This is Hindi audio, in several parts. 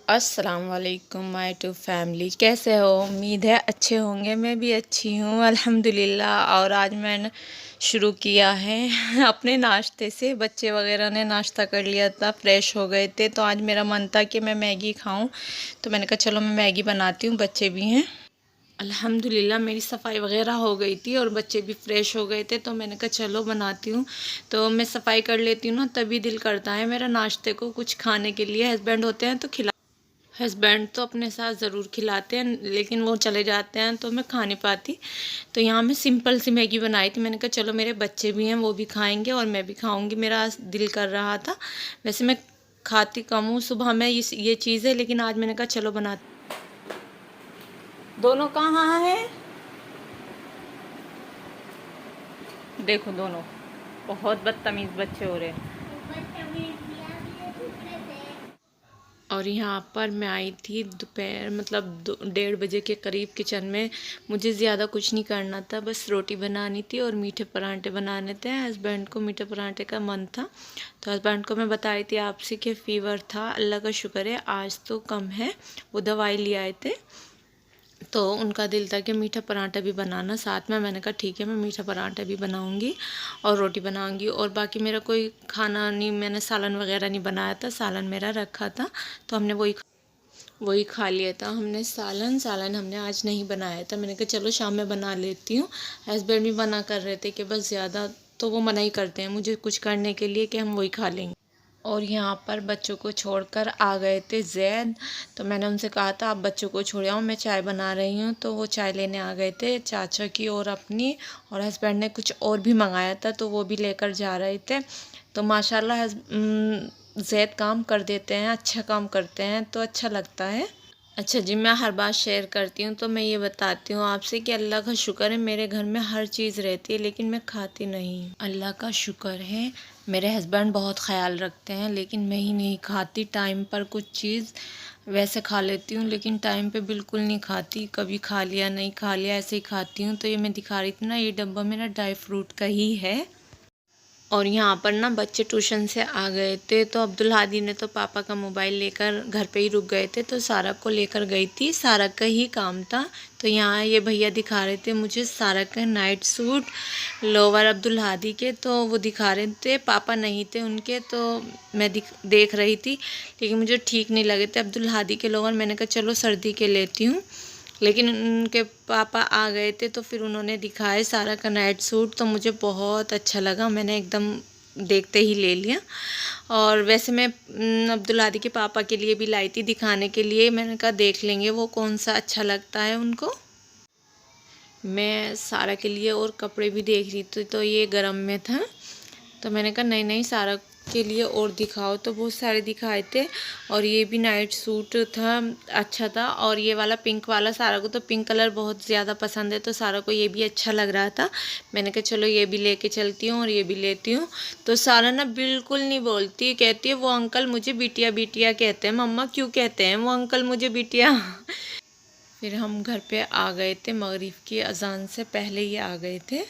अस्सलाम वालेकुम माय टू फैमिली। कैसे हो? उम्मीद है अच्छे होंगे। मैं भी अच्छी हूँ अल्हम्दुलिल्लाह। और आज मैंने शुरू किया है अपने नाश्ते से। बच्चे वगैरह ने नाश्ता कर लिया था, फ्रेश हो गए थे, तो आज मेरा मन था कि मैं मैगी खाऊं। तो मैंने कहा चलो मैं मैगी बनाती हूँ, बच्चे भी हैं। अल्हम्दुलिल्लाह मेरी सफ़ाई वगैरह हो गई थी और बच्चे भी फ्रेश हो गए थे, तो मैंने कहा चलो बनाती हूँ। तो मैं सफ़ाई कर लेती हूँ ना, तभी दिल करता है मेरा नाश्ते को कुछ खाने के लिए। हस्बैंड होते हैं तो हस्बैंड तो अपने साथ ज़रूर खिलाते हैं, लेकिन वो चले जाते हैं तो मैं खा नहीं पाती। तो यहाँ मैं सिंपल सी मैगी बनाई थी। मैंने कहा चलो मेरे बच्चे भी हैं, वो भी खाएंगे और मैं भी खाऊंगी। मेरा आज दिल कर रहा था। वैसे मैं खाती कम हूँ सुबह में ये चीज़ है, लेकिन आज मैंने कहा चलो बना। दोनों कहाँ हैं? देखो दोनों बहुत बदतमीज़ बच्चे हो रहे हैं। और यहाँ पर मैं आई थी दोपहर, मतलब 1:30 बजे के करीब किचन में। मुझे ज़्यादा कुछ नहीं करना था, बस रोटी बनानी थी और मीठे पराठे बनाने थे। हस्बैंड को मीठे पराठे का मन था, तो हस्बैंड को मैं बता रही थी आपसे कि फ़ीवर था। अल्लाह का शुक्र है आज तो कम है। वो दवाई ले आए थे, तो उनका दिल था कि मीठा पराठा भी बनाना साथ में। मैंने कहा ठीक है, मैं मीठा पराठा भी बनाऊंगी और रोटी बनाऊंगी। और बाकी मेरा कोई खाना नहीं, मैंने सालन वगैरह नहीं बनाया था, सालन मेरा रखा था, तो हमने वही खा लिया था। हमने सालन सालन हमने आज नहीं बनाया था। मैंने कहा चलो शाम में बना लेती हूँ। हस्बैंड भी मना कर रहे थे कि बस ज़्यादा, तो वो मना ही करते हैं मुझे कुछ करने के लिए कि हम वही खा लेंगे। और यहाँ पर बच्चों को छोड़कर आ गए थे जैद। तो मैंने उनसे कहा था आप बच्चों को छोड़ आओ, मैं चाय बना रही हूँ। तो वो चाय लेने आ गए थे, चाचा की और अपनी। और हस्बैंड ने कुछ और भी मंगाया था, तो वो भी लेकर जा रहे थे। तो माशाल्लाह जैद काम कर देते हैं, अच्छा काम करते हैं, तो अच्छा लगता है। अच्छा जी, मैं हर बात शेयर करती हूँ, तो मैं ये बताती हूँ आपसे कि अल्लाह का शुक्र है मेरे घर में हर चीज़ रहती है, लेकिन मैं खाती नहीं हूँ। अल्लाह का शुक्र है मेरे हस्बैंड बहुत ख्याल रखते हैं, लेकिन मैं ही नहीं खाती टाइम पर कुछ चीज़। वैसे खा लेती हूँ, लेकिन टाइम पे बिल्कुल नहीं खाती। कभी खा लिया, नहीं खा लिया, ऐसे ही खाती हूँ। तो ये मैं दिखा रही थी ना, ये डब्बा मेरा ड्राई फ्रूट का ही है। और यहाँ पर ना बच्चे ट्यूशन से आ गए थे, तो अब्दुल हादी ने तो पापा का मोबाइल लेकर घर पे ही रुक गए थे, तो सारा को लेकर गई थी। सारा का ही काम था। तो यहाँ ये भैया दिखा रहे थे मुझे सारा का night suit, lower Abdul Hadi के, तो वो दिखा रहे थे। पापा नहीं थे उनके, तो मैं देख रही थी, लेकिन मुझे ठीक नहीं लगे थे अब्दुल हादी के लोअर। मैंने कहा चलो सर्दी के लेती हूँ, लेकिन उनके पापा आ गए थे, तो फिर उन्होंने दिखाए सारा का नाइट सूट, तो मुझे बहुत अच्छा लगा। मैंने एकदम देखते ही ले लिया। और वैसे मैं अब्दुल हादी के पापा के लिए भी लाई थी दिखाने के लिए। मैंने कहा देख लेंगे वो कौन सा अच्छा लगता है उनको। मैं सारा के लिए और कपड़े भी देख रही थी, तो ये गरम में था, तो मैंने कहा नहीं नहीं सारा के लिए और दिखाओ, तो बहुत सारे दिखाए थे। और ये भी नाइट सूट था, अच्छा था। और ये वाला पिंक वाला, सारा को तो पिंक कलर बहुत ज़्यादा पसंद है, तो सारा को ये भी अच्छा लग रहा था। मैंने कहा चलो ये भी लेके चलती हूँ और ये भी लेती हूँ। तो सारा ना बिल्कुल नहीं बोलती, कहती है वो अंकल मुझे बिटिया बिटिया कहते हैं। मम्मा क्यों कहते हैं वो अंकल मुझे बिटिया? फिर हम घर पे आ गए थे, मगरिब की अजान से पहले ही आ गए थे।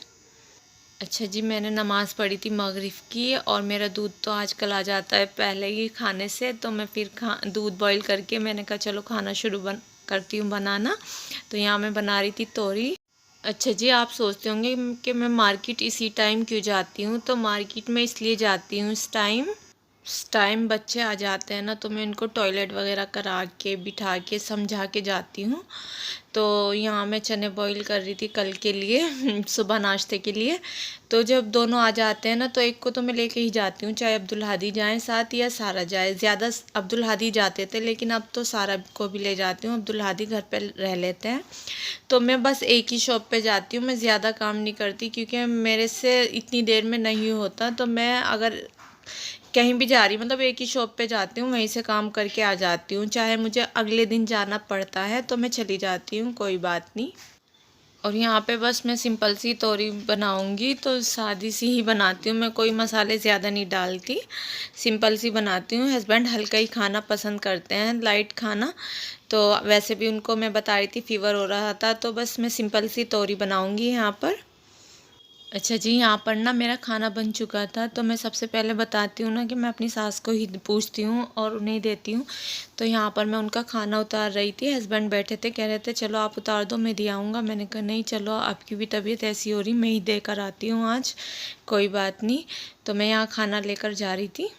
अच्छा जी, मैंने नमाज़ पढ़ी थी मगरिब की, और मेरा दूध तो आजकल आ जाता है पहले ही खाने से, तो मैं फिर दूध बॉईल करके मैंने कहा चलो खाना शुरू करती हूँ बनाना। तो यहाँ मैं बना रही थी तोरी। अच्छा जी, आप सोचते होंगे कि मैं मार्केट इसी टाइम क्यों जाती हूँ। तो मार्केट में इसलिए जाती हूँ इस टाइम बच्चे आ जाते हैं ना, तो मैं उनको टॉयलेट वगैरह करा के बिठा के समझा के जाती हूँ। तो यहाँ मैं चने बॉईल कर रही थी कल के लिए सुबह नाश्ते के लिए। तो जब दोनों आ जाते हैं ना, तो एक को तो मैं लेके ही जाती हूँ, चाहे अब्दुल हादी जाएँ साथ या सारा जाए। ज़्यादा अब्दुल हादी जाते थे, लेकिन अब तो सारा को भी ले जाती हूँ। अब्दुल हादी घर पे रह लेते हैं, तो मैं बस एक ही शॉप पे जाती हूँ। मैं ज़्यादा काम नहीं करती, क्योंकि मेरे से इतनी देर में नहीं होता। तो मैं अगर कहीं भी जा रही, मतलब एक ही शॉप पे जाती हूँ, वहीं से काम करके आ जाती हूँ। चाहे मुझे अगले दिन जाना पड़ता है तो मैं चली जाती हूँ, कोई बात नहीं। और यहाँ पे बस मैं सिंपल सी तोरी बनाऊँगी, तो सादी सी ही बनाती हूँ मैं, कोई मसाले ज़्यादा नहीं डालती, सिंपल सी बनाती हूँ। हस्बैंड हल्का ही खाना पसंद करते हैं, लाइट खाना। तो वैसे भी उनको मैं बता रही थी फ़ीवर हो रहा था, तो बस मैं सिंपल सी तोरी बनाऊँगी यहाँ पर। अच्छा जी, यहाँ पर ना मेरा खाना बन चुका था। तो मैं सबसे पहले बताती हूँ ना कि मैं अपनी सास को ही पूछती हूँ और उन्हें देती हूँ। तो यहाँ पर मैं उनका खाना उतार रही थी। हस्बैंड बैठे थे, कह रहे थे चलो आप उतार दो, मैं दे आऊँगा। मैंने कहा नहीं, चलो आपकी भी तबीयत ऐसी हो रही, मैं ही दे कर आती हूँ आज, कोई बात नहीं। तो मैं यहाँ खाना लेकर जा रही थी,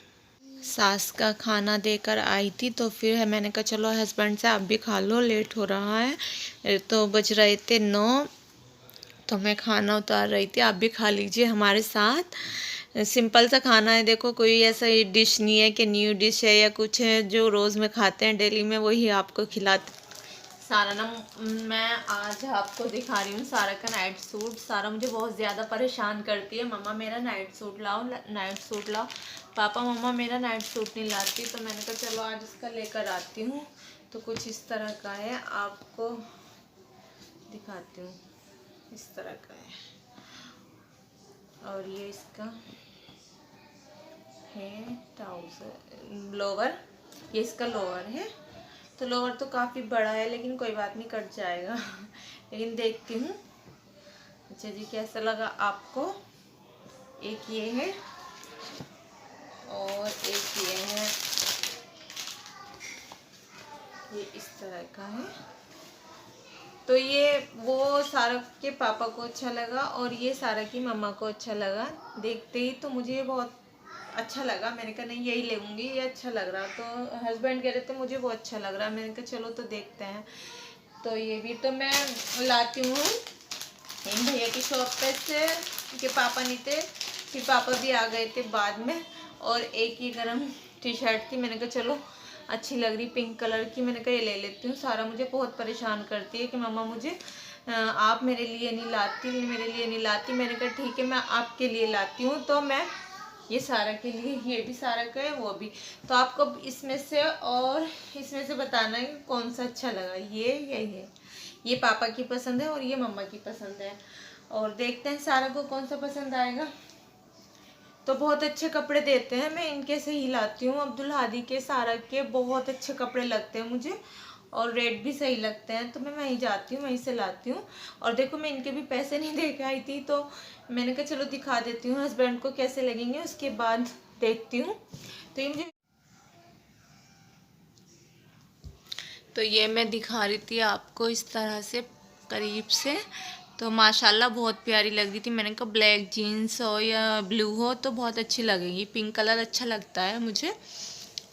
सास का खाना देकर आई थी। तो फिर मैंने कहा चलो हस्बैंड से आप भी खा लो, लेट हो रहा है। तो बज रहे थे 9। तो मैं खाना उतार रही थी, आप भी खा लीजिए हमारे साथ। सिंपल सा खाना है, देखो कोई ऐसा डिश नहीं है कि न्यू डिश है या कुछ है जो रोज़ में खाते हैं डेली में, वही आपको खिलाते। सारा ना, मैं आज आपको दिखा रही हूँ सारा का नाइट सूट। सारा मुझे बहुत ज़्यादा परेशान करती है, मम्मा मेरा नाइट सूट लाओ, नाइट सूट लाओ। पापा मम्मा मेरा नाइट सूट नहीं लाती। तो मैंने कहा चलो आज इसका लेकर आती हूँ। तो कुछ इस तरह का है, आपको दिखाती हूँ, इस तरह का है। और ये इसका है ट्राउज़र, लोअर, ये इसका लोअर है। तो लोअर तो काफ़ी बड़ा है, लेकिन कोई बात नहीं, कट जाएगा। लेकिन देखती हूँ। अच्छा जी, कैसा लगा आपको? एक ये है और एक ये है, ये इस तरह का है। तो ये वो सारा के पापा को अच्छा लगा और ये सारा की मम्मा को अच्छा लगा। देखते ही तो मुझे बहुत अच्छा लगा, मैंने कहा नहीं यही लेंगी, ये अच्छा लग रहा। तो हस्बैंड कह रहे थे मुझे वो अच्छा लग रहा, मैंने कहा चलो तो देखते हैं। तो ये भी तो मैं लाती हूँ इन भैया की शॉप पे से, कि पापा नहीं थे, फिर पापा भी आ गए थे बाद में। और एक ही गरम टी शर्ट थी, मैंने कहा चलो अच्छी लग रही पिंक कलर की, मैंने कहा ये ले लेती हूँ। सारा मुझे बहुत परेशान करती है कि मम्मा मुझे आप मेरे लिए नहीं लाती, मेरे लिए नहीं लाती। मैंने कहा ठीक है, मैं आपके लिए लाती हूँ। तो मैं ये सारा के लिए, ये भी सारा का है, वो भी। तो आपको इसमें से और इसमें से बताना है कि कौन सा अच्छा लगा, ये पापा की पसंद है और ये मम्मा की पसंद है। और देखते हैं सारा को कौन सा पसंद आएगा। तो बहुत अच्छे कपड़े देते हैं, मैं इनके से ही लाती हूँ। अब्दुल हादी के, सारा के बहुत अच्छे कपड़े लगते हैं मुझे और रेट भी सही लगते हैं। तो मैं वहीं जाती हूँ, वहीं से लाती हूँ। और देखो मैं इनके भी पैसे नहीं दे के आई थी, तो मैंने कहा चलो दिखा देती हूँ हस्बैंड को कैसे लगेंगे, उसके बाद देखती हूँ। तो ये मुझे, तो ये मैं दिखा रही थी आपको इस तरह से करीब से। तो माशाल्लाह बहुत प्यारी लग रही थी। मैंने कहा ब्लैक जीन्स हो या ब्लू हो तो बहुत अच्छी लगेगी, पिंक कलर अच्छा लगता है मुझे।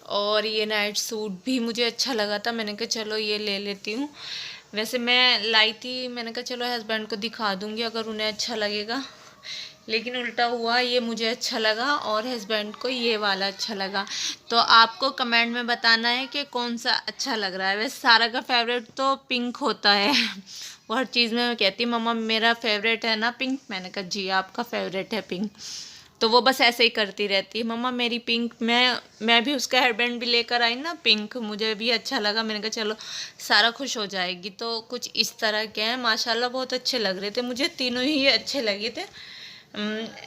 और ये नाइट सूट भी मुझे अच्छा लगा था, मैंने कहा चलो ये ले लेती हूँ। वैसे मैं लाई थी, मैंने कहा चलो हस्बैंड को दिखा दूँगी अगर उन्हें अच्छा लगेगा, लेकिन उल्टा हुआ, ये मुझे अच्छा लगा और हस्बैंड को ये वाला अच्छा लगा। तो आपको कमेंट में बताना है कि कौन सा अच्छा लग रहा है। वैसे सारा का फेवरेट तो पिंक होता है। वो हर चीज़ में कहती मम्मा मेरा फेवरेट है ना पिंक, मैंने कहा जी आपका फेवरेट है पिंक। तो वो बस ऐसे ही करती रहती है, मम्मा मेरी पिंक। मैं भी उसका हेयरबैंड भी लेकर आई ना पिंक, मुझे भी अच्छा लगा, मैंने कहा चलो सारा खुश हो जाएगी। तो कुछ इस तरह के हैं, माशाल्लाह बहुत अच्छे लग रहे थे मुझे, तीनों ही अच्छे लगे थे।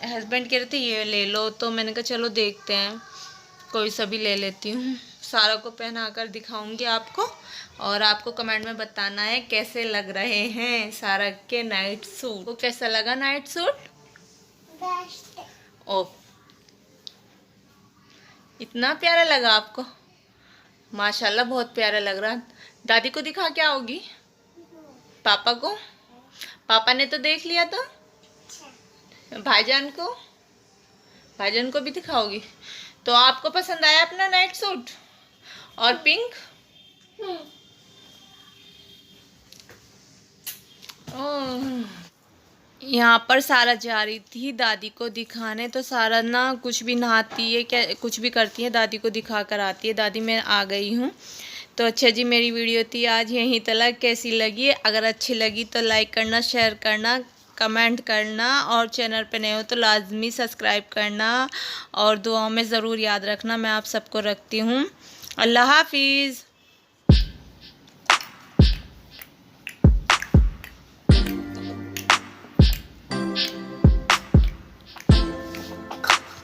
हस्बैंड कह रहे थे ये ले लो, तो मैंने कहा चलो देखते हैं, कोई सा भी ले लेती हूँ। सारा को पहना कर दिखाऊंगी आपको और आपको कमेंट में बताना है कैसे लग रहे हैं सारा के नाइट सूट। वो कैसा लगा नाइट सूट? ओ, इतना प्यारा लगा आपको? माशाल्लाह बहुत प्यारा लग रहा। दादी को दिखा क्या होगी? पापा को? पापा ने तो देख लिया था। भाईजान को? भाईजान को भी दिखाओगी? तो आपको पसंद आया अपना नाइट सूट और पिंक? ओह, यहाँ पर सारा जा रही थी दादी को दिखाने। तो सारा ना कुछ भी नहाती है, क्या कुछ भी करती है, दादी को दिखा कर आती है। दादी मैं आ गई हूँ। तो अच्छा जी, मेरी वीडियो थी आज यहीं तक। कैसी लगी? अगर अच्छी लगी तो लाइक करना, शेयर करना, कमेंट करना और चैनल पे नए हो तो लाजमी सब्सक्राइब करना और दुआओं में ज़रूर याद रखना। मैं आप सबको रखती हूँ। अल्लाह हाफिज़।